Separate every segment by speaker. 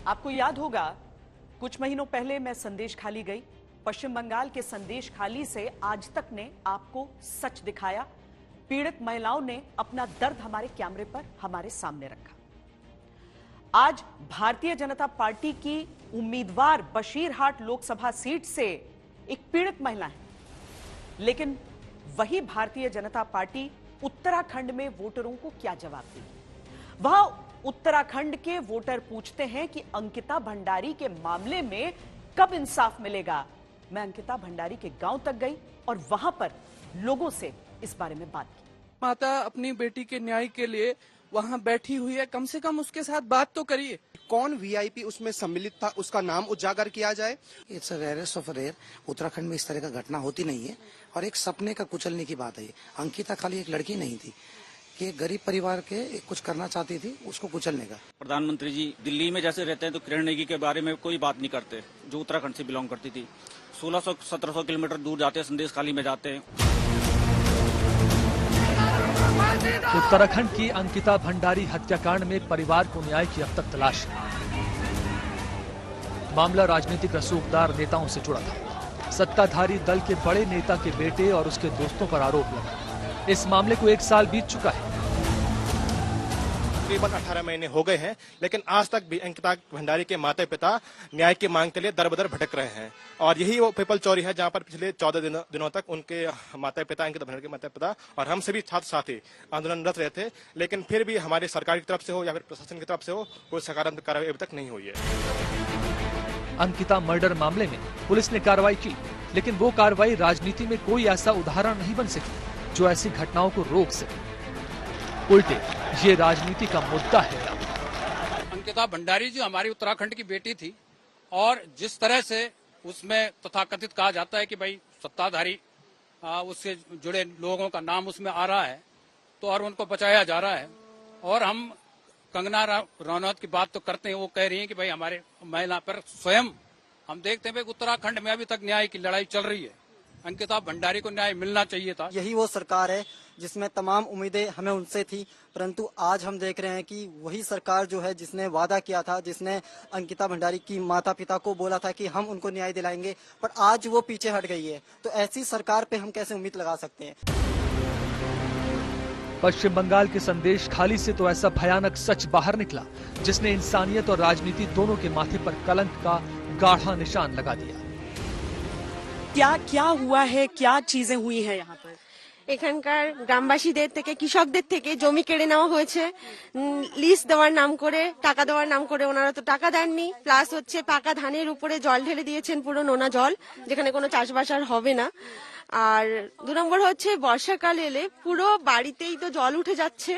Speaker 1: आपको याद होगा कुछ महीनों पहले मैं संदेश खाली गई। पश्चिम बंगाल के संदेश खाली से आज तक ने आपको सच दिखाया। पीड़ित महिलाओं ने अपना दर्द हमारे कैमरे पर हमारे सामने रखा। आज भारतीय जनता पार्टी की उम्मीदवार बशीरहाट लोकसभा सीट से एक पीड़ित महिला है, लेकिन वही भारतीय जनता पार्टी उत्तराखंड में वोटरों को क्या जवाब दी। वहां उत्तराखंड के वोटर पूछते हैं कि अंकिता भंडारी के मामले में कब इंसाफ मिलेगा। मैं अंकिता भंडारी के गांव तक गई और वहां पर लोगों से इस बारे में बात की।
Speaker 2: माता अपनी बेटी के न्याय के लिए वहां बैठी हुई है, कम से कम उसके साथ बात तो करिए।
Speaker 3: कौन वीआईपी उसमें सम्मिलित था, उसका नाम उजागर किया जाए।
Speaker 4: It's rarest of rare. Uttarakhand में इस तरह का घटना होती नहीं है और एक सपने का कुचलने की बात है। अंकिता खाली एक लड़की नहीं थी कि एक गरीब परिवार के कुछ करना चाहती थी, उसको कुचलने का।
Speaker 5: प्रधानमंत्री जी दिल्ली में जैसे रहते हैं तो किरण नेगी के बारे में कोई बात नहीं करते, जो उत्तराखंड से बिलोंग करती थी। 1600-1700 किलोमीटर दूर जाते हैं, संदेश खाली में जाते हैं।
Speaker 6: उत्तराखंड की अंकिता भंडारी हत्याकांड में परिवार को न्याय की अब तक तलाश है। मामला राजनीतिक रसूखदार नेताओं से जुड़ा था। सत्ताधारी दल के बड़े नेता के बेटे और उसके दोस्तों पर आरोप लगा। इस मामले को 1 साल बीत चुका है।
Speaker 3: तकरीबन 18 महीने हो गए हैं, लेकिन आज तक भी अंकिता भंडारी के माता पिता न्याय की मांग के लिए दर बदर भटक रहे हैं। और यही वो पीपल चौरी है जहां पर पिछले 14 दिनों तक उनके माता पिता, अंकिता भंडारी के माता पिता और हम सभी छात्र साथी आंदोलनरत रहे थे, लेकिन फिर भी हमारी सरकार की तरफ से हो या फिर प्रशासन की तरफ से हो, कोई सकारात्मक कार्रवाई अभी तक नहीं हुई है।
Speaker 6: अंकिता मर्डर मामले में पुलिस ने कार्रवाई की, लेकिन वो कार्रवाई राजनीति में कोई ऐसा उदाहरण नहीं बन सकी जो ऐसी घटनाओं को रोक सके। उल्टे ये राजनीति का मुद्दा है।
Speaker 7: अंकिता भंडारी जो हमारी उत्तराखंड की बेटी थी और जिस तरह से उसमें तथाकथित कहा जाता है कि भाई सत्ताधारी उससे जुड़े लोगों का नाम उसमें आ रहा है तो और उनको बचाया जा रहा है। और हम कंगना रनौत की बात तो करते हैं, वो कह रही हैं कि भाई हमारे महिला पर स्वयं हम देखते हैं भाई उत्तराखंड में अभी तक न्याय की लड़ाई चल रही है। अंकिता भंडारी को न्याय मिलना चाहिए था।
Speaker 8: यही वो सरकार है जिसमें तमाम उम्मीदें हमें उनसे थी, परंतु आज हम देख रहे हैं कि वही सरकार जो है जिसने वादा किया था, जिसने अंकिता भंडारी की माता पिता को बोला था कि हम उनको न्याय दिलाएंगे, पर आज वो पीछे हट गई है। तो ऐसी सरकार पे हम कैसे उम्मीद लगा सकते हैं।
Speaker 6: पश्चिम बंगाल के संदेश खाली से तो ऐसा भयानक सच बाहर निकला जिसने इंसानियत और राजनीति दोनों के माथे पर कलंक का गाढ़ा निशान लगा दिया।
Speaker 1: क्या हुआ है, क्या चीजें हुई हैं यहाँ पर?
Speaker 9: এখানকার গ্রামবাসীদের থেকে কৃষকদের থেকে জমি কেড়ে নেওয়া হয়েছে, লিজ দেওয়ার নাম করে, টাকা দেওয়ার নাম করে। ওনারা তো টাকা দেননি, প্লাস হচ্ছে পাকা ধানের উপরে জল ঢেলে দিয়েছেন, পুরো নোনা জল, যেখানে কোনো চাষবাস আর হবে না। আর 2 নম্বর হচ্ছে বর্ষাকাল এলে পুরো বাড়িতেই তো জল উঠে যাচ্ছে,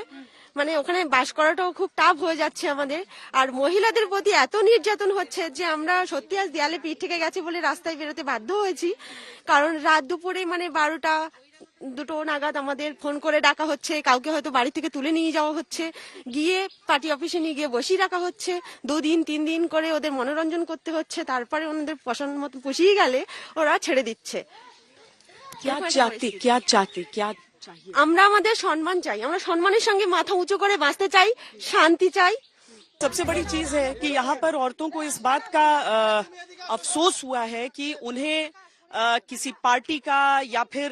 Speaker 9: মানে ওখানে বাস করাটাও খুব টাফ হয়ে যাচ্ছে আমাদের। আর মহিলাদের প্রতি এত নির্যাতন হচ্ছে যে আমরা সত্যি আজ দেয়ালে পিঠ থেকে গেছে বলে রাস্তায় বেরোতে বাধ্য হয়েছি। কারণ রাত দুপুরে মানে 12টা-2টো নাগাদ আমাদের ফোন করে ডাকা হচ্ছে, কাউকে হয়তো বাড়ি থেকে তুলে নিয়ে যাওয়া হচ্ছে, গিয়ে পার্টি অফিসে নিয়ে গিয়ে বসিয়ে রাখা হচ্ছে। 2 দিন 3 দিন করে ওদের মনোরঞ্জন করতে হচ্ছে, তারপরে ওনাদের পছন্দ মতো পুষিয়ে গেলে ওরা ছেড়ে দিচ্ছে।
Speaker 1: क्या चाहती
Speaker 9: আমরা আমাদের সম্মান চাই, আমরা সম্মানের সঙ্গে মাথা উঁচু করে বাঁচতে চাই, শান্তি চাই।
Speaker 1: सबसे बड़ी चीज है कि यहाँ पर औरतों को इस बात का अफसोस हुआ है कि उन्हें किसी पार्टी का या फिर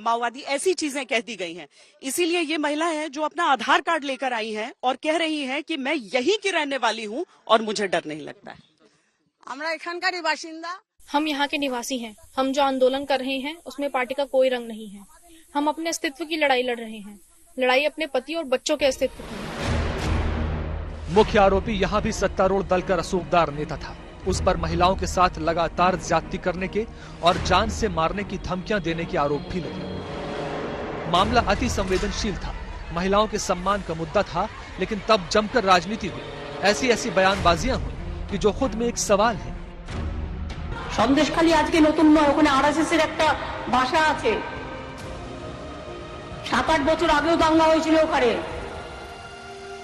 Speaker 1: माओवादी ऐसी चीजें कह दी गई हैं। इसीलिए ये महिला है जो अपना आधार कार्ड लेकर आई हैं और कह रही हैं कि मैं यहीं की रहने वाली हूँ और मुझे डर नहीं लगता है।
Speaker 10: আমরা এখানকারই বাসিন্দা,
Speaker 11: हम यहाँ के निवासी हैं। हम जो आंदोलन कर रहे हैं उसमें पार्टी का कोई रंग नहीं है। हम अपने अस्तित्व की लड़ाई लड़ रहे हैं, लड़ाई अपने पति और बच्चों के अस्तित्व की।
Speaker 6: मुख्य आरोपी यहाँ भी सत्तारूढ़ दल का रसूखदार नेता था। उस पर महिलाओं के साथ लगातार ज्यादती करने के और जान से मारने की धमकियां देने के आरोप भी लगे। मामला अति संवेदनशील था, महिलाओं के सम्मान का मुद्दा था, लेकिन तब जमकर राजनीति हुई। ऐसी बयानबाजियां हुई कि जो खुद में एक सवाल है।
Speaker 10: সন্দেশখালী আজকে নতুন নয়, ওখানে আরএসএস-এর একটা ভাষা আছে। 7-8 বছর আগেও দাঙ্গা হয়েছিল ওখানে।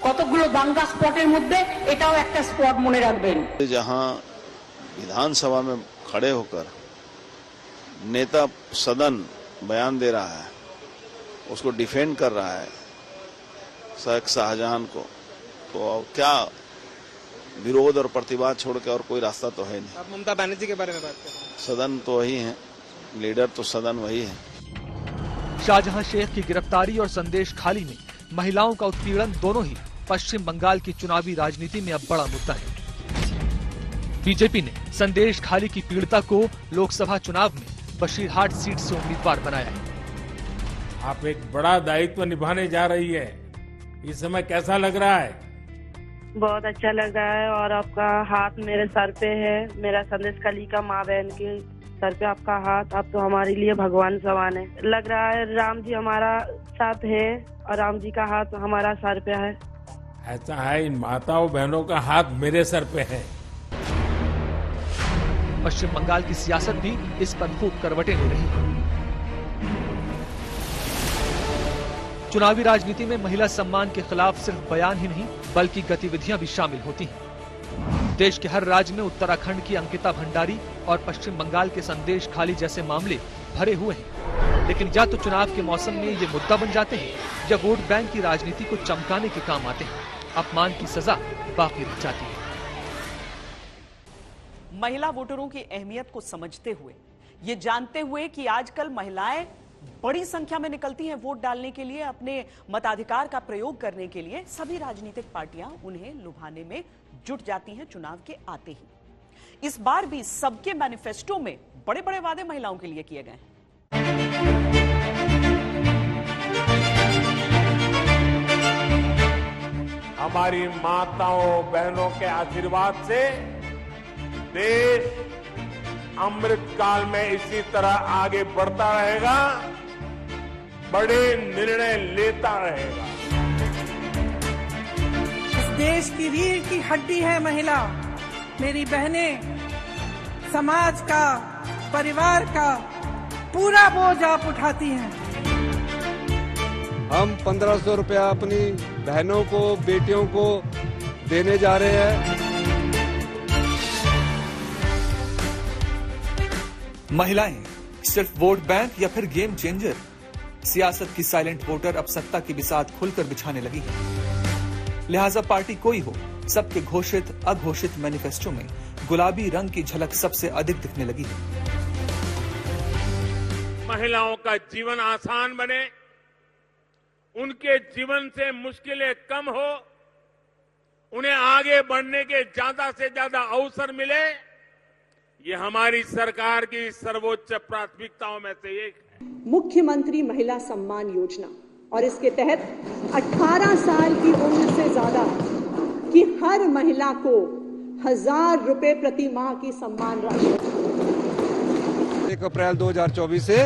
Speaker 10: কতগুলো দাঙ্গা স্পটের মধ্যে এটাও একটা স্পট, মনে রাখবেন।
Speaker 12: जहां विधानसभा में खड़े होकर नेता सदन बयान दे रहा है, उसको डिफेंड कर रहा है शेख शाहजहां को, तो क्या विरोध और प्रतिवाद छोड़ के और कोई रास्ता तो है नहीं।
Speaker 2: आप ममता बनर्जी के बारे में बात कर रहे हैं।
Speaker 12: सदन तो वही है, लीडर तो सदन वही है।
Speaker 6: शाहजहां शेख की गिरफ्तारी और संदेश खाली में महिलाओं का उत्पीड़न दोनों ही पश्चिम बंगाल की चुनावी राजनीति में अब बड़ा मुद्दा है। बीजेपी ने संदेश खाली की पीड़िता को लोकसभा चुनाव में बशीरहाट सीट से उम्मीदवार बनाया है।
Speaker 13: आप एक बड़ा दायित्व निभाने जा रही है, इस समय कैसा लग रहा है?
Speaker 14: बहुत अच्छा लग रहा है और आपका हाथ मेरे सर पे है, मेरा संदेश खाली का माँ बहन के सर पे आपका हाथ, आप तो हमारे लिए भगवान समान है। लग रहा है राम जी हमारा साथ है और राम जी का हाथ हमारा सर पे है।
Speaker 13: ऐसा है, इन माताओं बहनों का हाथ मेरे सर पे है।
Speaker 6: पश्चिम बंगाल की सियासत भी इस पर खूब करवटें ले रही है। चुनावी राजनीति में महिला सम्मान के खिलाफ सिर्फ बयान ही नहीं बल्कि गतिविधियां भी शामिल होती हैं। देश के हर राज्य में उत्तराखंड की अंकिता भंडारी और पश्चिम बंगाल के संदेश खाली जैसे मामले भरे हुए हैं, लेकिन या तो चुनाव के मौसम में ये मुद्दा बन जाते हैं या वोट बैंक की राजनीति को चमकाने के काम आते हैं। अपमान की सजा बाकी रह जाती है।
Speaker 1: महिला वोटरों की अहमियत को समझते हुए, ये जानते हुए कि आजकल महिलाएं बड़ी संख्या में निकलती हैं वोट डालने के लिए, अपने मताधिकार का प्रयोग करने के लिए, सभी राजनीतिक पार्टियां उन्हें लुभाने में जुट जाती हैं चुनाव के आते ही। इस बार भी सबके मैनिफेस्टो में बड़े बड़े वादे महिलाओं के लिए किए गए हैं।
Speaker 13: हमारी माताओं बहनों के आशीर्वाद से देश अमृत काल में इसी तरह आगे बढ़ता रहेगा, बड़े निर्णय लेता रहेगा।
Speaker 15: इस देश की रीढ़ की हड्डी है महिला। मेरी बहनें समाज का, परिवार का पूरा बोझ आप उठाती हैं।
Speaker 16: हम 1500 रुपया अपनी बहनों को, बेटियों को देने जा रहे हैं।
Speaker 6: महिलाएं सिर्फ वोट बैंक या फिर गेम चेंजर? सियासत की साइलेंट वोटर अब सत्ता की बिसात खुलकर बिछाने लगी है। लिहाजा पार्टी कोई हो, सबके घोषित अघोषित मैनिफेस्टो में गुलाबी रंग की झलक सबसे अधिक दिखने लगी है।
Speaker 13: महिलाओं का जीवन आसान बने, उनके जीवन से मुश्किलें कम हो, उन्हें आगे बढ़ने के ज्यादा से ज्यादा अवसर मिले, ये हमारी सरकार की सर्वोच्च प्राथमिकताओं में से एक है।
Speaker 17: मुख्यमंत्री महिला सम्मान योजना और इसके तहत 18 साल की उम्र से ज्यादा की हर महिला को 1000 रुपए प्रति माह की सम्मान राशि।
Speaker 16: 1 अप्रैल 2024 से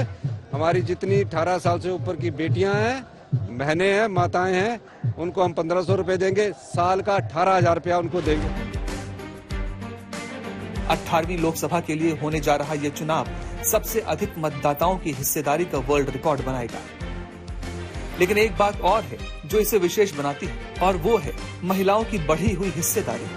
Speaker 16: हमारी जितनी 18 साल से ऊपर की बेटियां हैं, बहनें हैं, माताएं हैं, उनको हम 1500 रुपए देंगे। साल का 18,000 रुपया उनको देंगे।
Speaker 6: 18वीं लोकसभा के लिए होने जा रहा यह चुनाव सबसे अधिक मतदाताओं की हिस्सेदारी का वर्ल्ड रिकॉर्ड बनाएगा। लेकिन एक बात और है जो इसे विशेष बनाती है, और वो है महिलाओं की बढ़ी हुई हिस्सेदारी।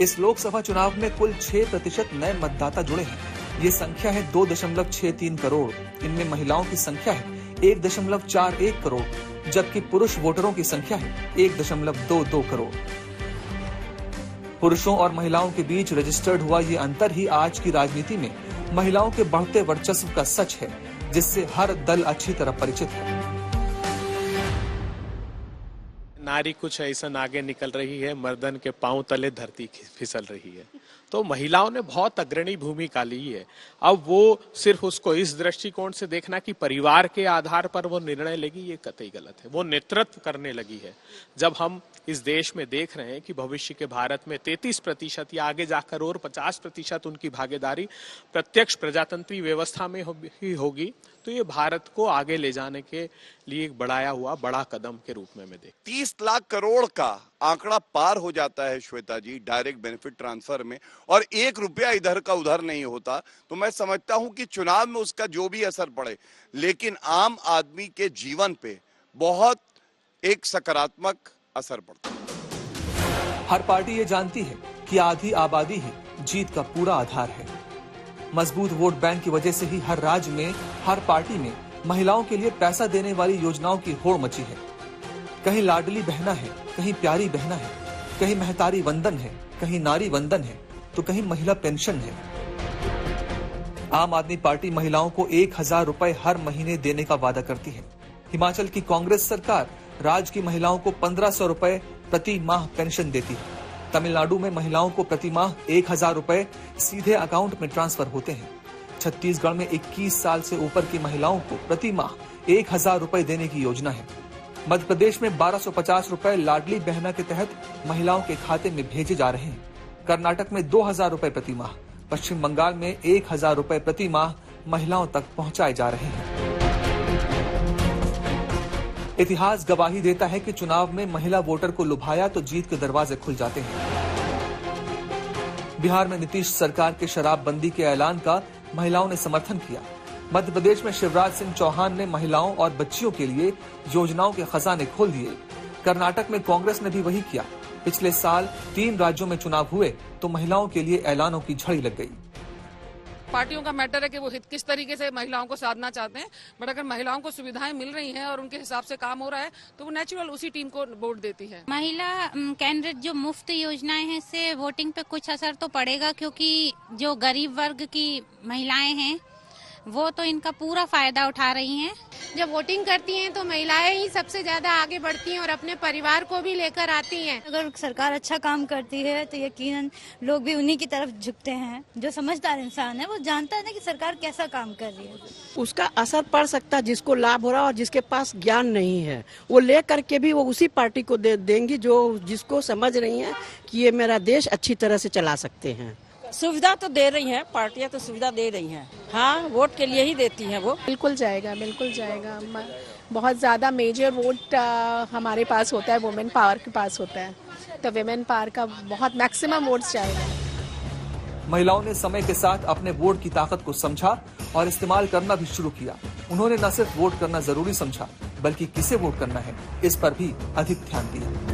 Speaker 6: इस लोकसभा चुनाव में कुल 6% नए मतदाता जुड़े हैं। ये संख्या है 2.63 करोड़। इनमें महिलाओं की संख्या है 1.41 करोड़, जबकि पुरुष वोटरों की संख्या है 1.22 करोड़। पुरुषों और महिलाओं के बीच रजिस्टर्ड हुआ ये अंतर ही आज की राजनीति में महिलाओं के बढ़ते वर्चस्व का सच है, जिससे हर दल अच्छी तरह परिचित है।
Speaker 3: नारी कुछ ऐसा आगे निकल रही है, मर्दन के पांव तले धरती फिसल रही है। तो महिलाओं ने बहुत अग्रणी भूमिका ली है। अब वो सिर्फ उसको इस दृष्टिकोण से देखना कि परिवार के आधार पर वो निर्णय लेगी, ये कतई गलत है। वो नेतृत्व करने लगी है। जब हम इस देश में देख रहे हैं कि भविष्य के भारत में 33% या आगे जाकर और 50% उनकी भागीदारी प्रत्यक्ष प्रजातंत्री व्यवस्था में ही होगी, तो ये भारत को आगे ले जाने के लिए एक बढ़ाया हुआ बड़ा कदम के रूप में मैं देख।
Speaker 18: 30 लाख करोड़ का आंकड़ा पार हो जाता है श्वेता जी डायरेक्ट बेनिफिट ट्रांसफर में, और 1 रुपया इधर का उधर नहीं होता। तो मैं समझता हूं कि चुनाव में उसका जो भी असर पड़े, लेकिन आम आदमी के जीवन पे बहुत एक सकारात्मक असर पड़ता है।
Speaker 6: हर पार्टी ये जानती है कि आधी आबादी ही जीत का पूरा आधार है। मजबूत वोट बैंक की वजह से ही हर राज्य में, हर पार्टी में महिलाओं के लिए पैसा देने वाली योजनाओं की होड़ मची है। कहीं लाडली बहना है, कहीं प्यारी बहना है, कहीं महतारी वंदन है, कहीं नारी वंदन है, तो कहीं महिला पेंशन है। आम आदमी पार्टी महिलाओं को 1000 रुपए हर महीने देने का वादा करती है। हिमाचल की कांग्रेस सरकार राज्य की महिलाओं को 1500 रुपए प्रति माह पेंशन देती है। तमिलनाडु में महिलाओं को प्रति माह 1000 रुपए सीधे अकाउंट में ट्रांसफर होते हैं। छत्तीसगढ़ में 21 साल से ऊपर की महिलाओं को प्रति माह 1000 रुपए देने की योजना है। मध्य प्रदेश में 1250 रुपए लाडली बहना के तहत महिलाओं के खाते में भेजे जा रहे हैं। कर्नाटक में 2000 रुपए प्रति माह, पश्चिम बंगाल में 1000 रुपए प्रति माह महिलाओं तक पहुंचाए जा रहे हैं। इतिहास गवाही देता है कि चुनाव में महिला वोटर को लुभाया तो जीत के दरवाजे खुल जाते हैं। बिहार में नीतीश सरकार के शराबबंदी के ऐलान का महिलाओं ने समर्थन किया। मध्य प्रदेश में शिवराज सिंह चौहान ने महिलाओं और बच्चियों के लिए योजनाओं के खजाने खोल दिए। कर्नाटक में कांग्रेस ने भी वही किया। पिछले साल 3 राज्यों में चुनाव हुए तो महिलाओं के लिए ऐलानों की झड़ी लग गई।
Speaker 19: पार्टियों का मैटर है कि वो हित किस तरीके से महिलाओं को साधना चाहते हैं, बट अगर महिलाओं को सुविधाएं मिल रही हैं और उनके हिसाब से काम हो रहा है तो वो नेचुरल उसी टीम को वोट देती है।
Speaker 20: महिला कैंडिडेट जो मुफ्त योजनाएं हैं इससे वोटिंग पे कुछ असर तो पड़ेगा, क्योंकि जो गरीब वर्ग की महिलाएं हैं वो तो इनका पूरा फायदा उठा रही हैं।
Speaker 21: जब वोटिंग करती हैं तो महिलाएं ही सबसे ज्यादा आगे बढ़ती हैं और अपने परिवार को भी लेकर आती हैं।
Speaker 22: अगर सरकार अच्छा काम करती है तो यकीनन लोग भी उन्हीं की तरफ झुकते हैं। जो समझदार इंसान है वो जानता है ना कि सरकार कैसा काम कर रही है।
Speaker 23: उसका असर पड़ सकता है, जिसको लाभ हो रहा है और जिसके पास ज्ञान नहीं है वो ले करके भी वो उसी पार्टी को देंगी जो जिसको समझ रही है कि ये मेरा देश अच्छी तरह से चला सकते हैं।
Speaker 24: सुविधा तो दे रही हैं, पार्टियां तो सुविधा दे रही हैं। हाँ, वोट के लिए ही देती हैं वो।
Speaker 25: बिल्कुल जाएगा, बिल्कुल जाएगा। बहुत ज़्यादा मेजर वोट हमारे पास होता है, वुमेन पावर के पास होता है, तो वुमेन पावर का बहुत मैक्सिमम वोट्स जाएगा।
Speaker 6: महिलाओं ने समय के साथ अपने वोट की ताकत को समझा और इस्तेमाल करना भी शुरू किया। उन्होंने न सिर्फ वोट करना जरूरी समझा, बल्कि किसे वोट करना है इस पर भी अधिक ध्यान दिया।